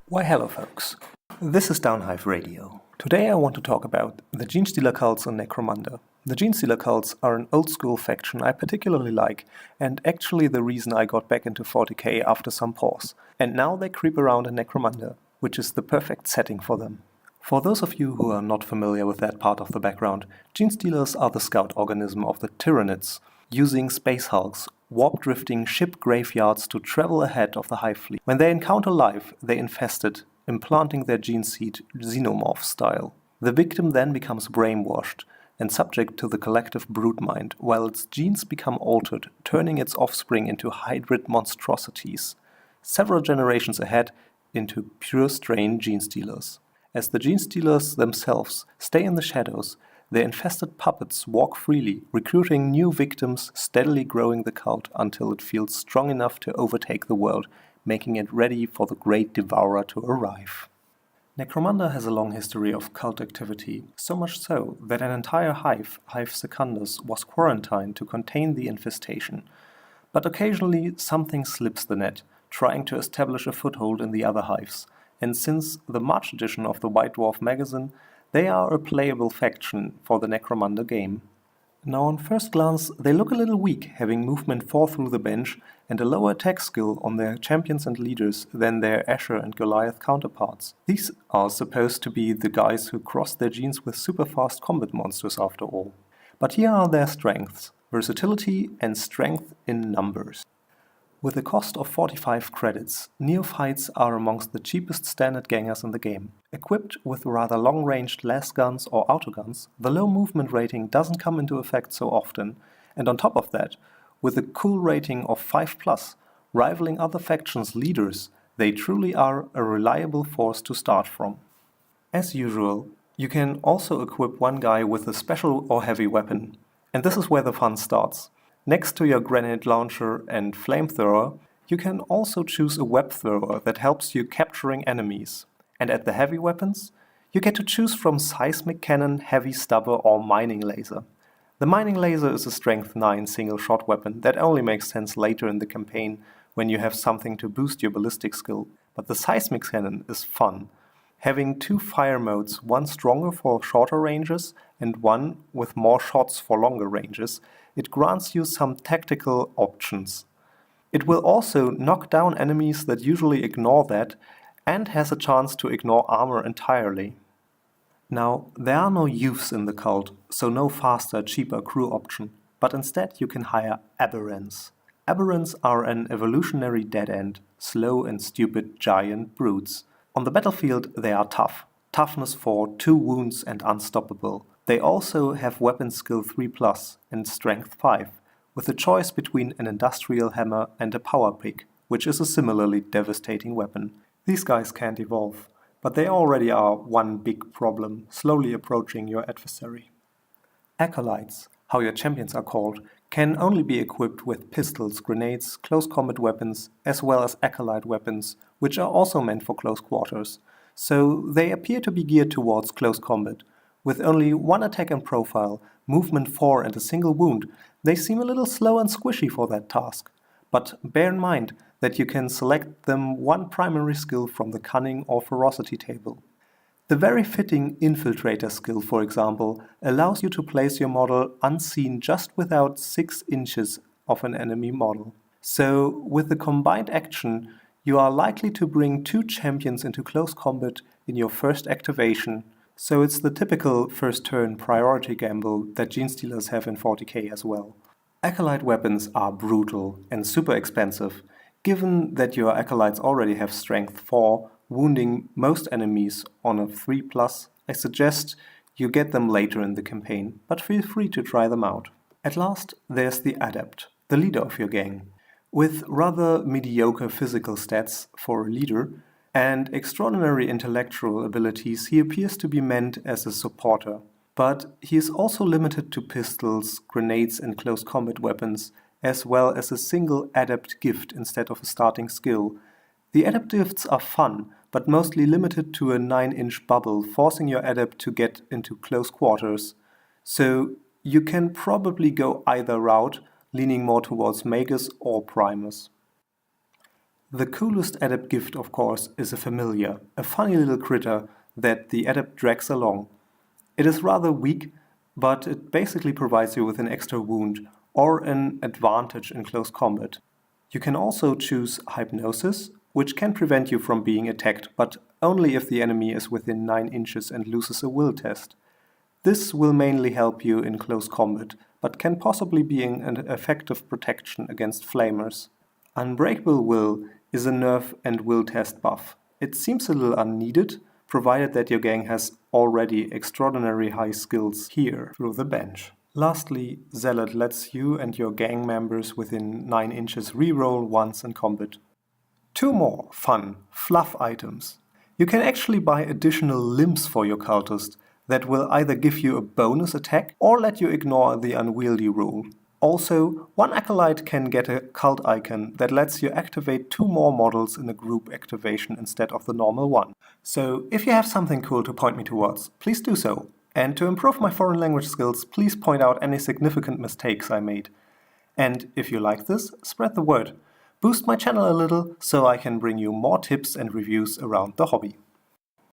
Why hello folks, this is Downhive Radio. Today I want to talk about the Genestealer cults on Necromunda. The Genestealer cults are an old school faction I particularly like, and actually the reason I got back into 40k after some pause. And now they creep around in Necromunda, which is the perfect setting for them. For those of you who are not familiar with that part of the background, Genestealers are the scout organism of the Tyranids, using space hulks, warp-drifting ship graveyards to travel ahead of the Hive fleet. When they encounter life, they infest it, implanting their gene seed xenomorph style. The victim then becomes brainwashed and subject to the collective brood mind, while its genes become altered, turning its offspring into hybrid monstrosities, several generations ahead into pure strain Genestealers. As the Genestealers themselves stay in the shadows, their infested puppets walk freely, recruiting new victims, steadily growing the cult until it feels strong enough to overtake the world, making it ready for the great devourer to arrive. Necromunda has a long history of cult activity, so much so that an entire hive, Hive Secundus, was quarantined to contain the infestation. But occasionally something slips the net, trying to establish a foothold in the other hives, and since the March edition of the White Dwarf magazine, they are a playable faction for the Necromunda game. Now on first glance they look a little weak, having movement 4 through the bench and a lower attack skill on their champions and leaders than their Asher and Goliath counterparts. These are supposed to be the guys who cross their genes with super fast combat monsters after all. But here are their strengths: versatility and strength in numbers. With a cost of 45 credits, Neophytes are amongst the cheapest standard gangers in the game. Equipped with rather long-ranged las guns or autoguns, the low movement rating doesn't come into effect so often, and on top of that, with a cool rating of 5+, rivaling other factions' leaders, they truly are a reliable force to start from. As usual, you can also equip one guy with a special or heavy weapon, and this is where the fun starts. Next to your grenade launcher and flamethrower, you can also choose a web thrower that helps you capturing enemies. And at the heavy weapons, you get to choose from seismic cannon, heavy stubber or mining laser. The mining laser is a strength 9 single shot weapon that only makes sense later in the campaign when you have something to boost your ballistic skill. But the seismic cannon is fun. Having 2 fire modes, one stronger for shorter ranges and one with more shots for longer ranges, it grants you some tactical options. It will also knock down enemies that usually ignore that, and has a chance to ignore armor entirely. Now, there are no youths in the cult, so no faster, cheaper crew option, but instead you can hire aberrants. Aberrants are an evolutionary dead end, slow and stupid giant brutes. On the battlefield they are tough. Toughness 4, 2 wounds and unstoppable. They also have weapon skill 3+ and strength 5, with a choice between an industrial hammer and a power pick, which is a similarly devastating weapon. These guys can't evolve, but they already are one big problem, slowly approaching your adversary. Acolytes, how your champions are called, can only be equipped with pistols, grenades, close combat weapons, as well as acolyte weapons, which are also meant for close quarters. So they appear to be geared towards close combat. With only one attack and profile, movement 4 and a single wound, they seem a little slow and squishy for that task. But bear in mind that you can select them one primary skill from the cunning or ferocity table. The very fitting infiltrator skill, for example, allows you to place your model unseen just without 6 inches of an enemy model. So with the combined action, you are likely to bring 2 champions into close combat in your first activation. So it's the typical first turn priority gamble that Genestealers have in 40k as well. Acolyte weapons are brutal and super expensive. Given that your acolytes already have strength 4, wounding most enemies on a 3+, I suggest you get them later in the campaign, but feel free to try them out. At last, there's the Adept, the leader of your gang. With rather mediocre physical stats for a leader, and extraordinary intellectual abilities, he appears to be meant as a supporter. But he is also limited to pistols, grenades and close combat weapons, as well as a single Adept gift instead of a starting skill. The Adept gifts are fun, but mostly limited to a 9-inch bubble, forcing your Adept to get into close quarters. So you can probably go either route, leaning more towards Magus or Primus. The coolest Adept gift, of course, is a familiar, a funny little critter that the Adept drags along. It is rather weak, but it basically provides you with an extra wound or an advantage in close combat. You can also choose Hypnosis, which can prevent you from being attacked, but only if the enemy is within 9 inches and loses a will test. This will mainly help you in close combat, but can possibly be an effective protection against flamers. Unbreakable Will is a nerf and will test buff. It seems a little unneeded, provided that your gang has already extraordinary high skills here through the bench. Lastly, Zealot lets you and your gang members within 9 inches reroll once in combat. 2 more fun, fluff items. You can actually buy additional limbs for your cultist that will either give you a bonus attack or let you ignore the unwieldy rule. Also, one Acolyte can get a cult icon that lets you activate 2 more models in a group activation instead of the normal one. So, if you have something cool to point me towards, please do so. And to improve my foreign language skills, please point out any significant mistakes I made. And if you like this, spread the word. Boost my channel a little so I can bring you more tips and reviews around the hobby.